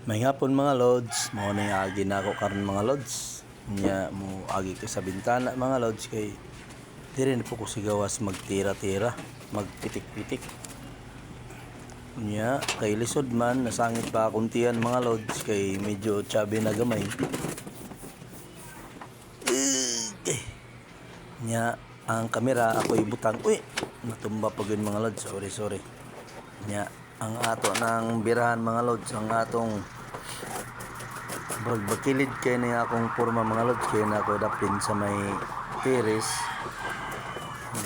May hapon mga lods, mao na yung agi na ako karon mga lods. Nya mo agi ko sa bintana mga lods kay dire na po ko sigawas magtira-tira, magpitik-pitik. Nya kay lisod man nasangit pa kuntian mga lods kay medyo chubby na gamay. Nya ang kamera ako ibutang. Uy, natumba pa gyud mga lods. Sorry. Nya ang ato ng birahan mga lods, ang atong bakilid kay na akong porma mga lods kay na ako dapin sa may tiris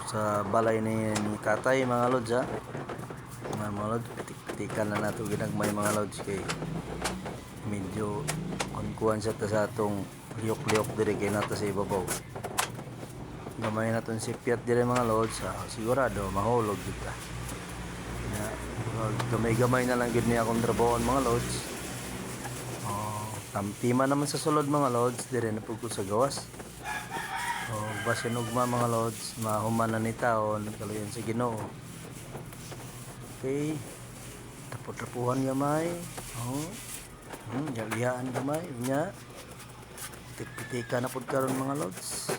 sa balay ni tatay mga lods ha. Mga lods, pitik-pitikan na nato ginagmay mga lods kay medyo kunkuhan sa atong liyok-liyok diri kay nato sa ibabaw. Gamay naton si piat diri mga lods, sigurado mahulog kita. Gamay-gamay na lang gid ni akong trabahoan mga lods. Tamtima naman sa sulod mga lods, dire na po ko sa gawas. Basin ugma mga lods, mahuman na ni taon, kaluyan sa Ginoo. Okay, tapot-tapuhan gamay. Yalihaan gamay, nya. Pitik-pitika na po karon mga lods.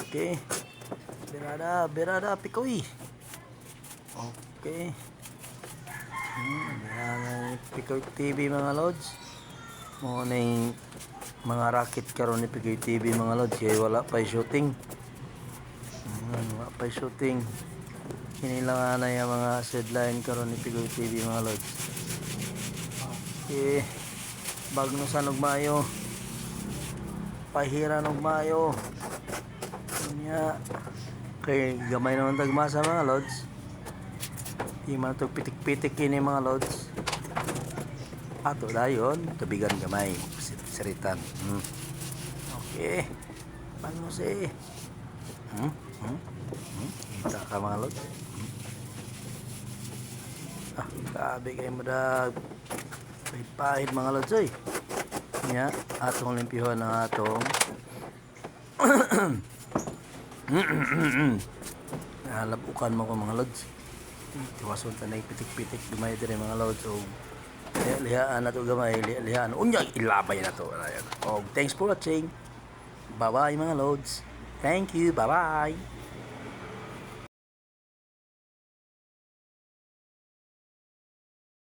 Okay, berada, pikoy. Okay. Pikoy TV mga lods. Mo na yung mga racket karon ni Pigoy TV mga lods kaya wala pa shooting. Wala pa shooting. Hinilang na yung mga sideline karon ni Pigoy TV mga lods. Okay. Bagno sa nugmayo. Pahira nugmayo. Nya kay gamay naman tagmasa mga lods. Di man to pitik-pitik ini mga lods. Ato dayon, tabigan gamay, siritan. Okay. Paano si? Kita ka mga lods. Grabe kayo madag. Pahit mga lods oy. Nya, atong limpyuhan ng atong nalapukan mo ko mga lods. Tiwason tanay pitik-pitik dumay dire mga lods. So lihaan na to gamay, lihaan. Unya ilabay na to. Oh, thanks for watching. Bye-bye mga lods. Thank you. Bye-bye.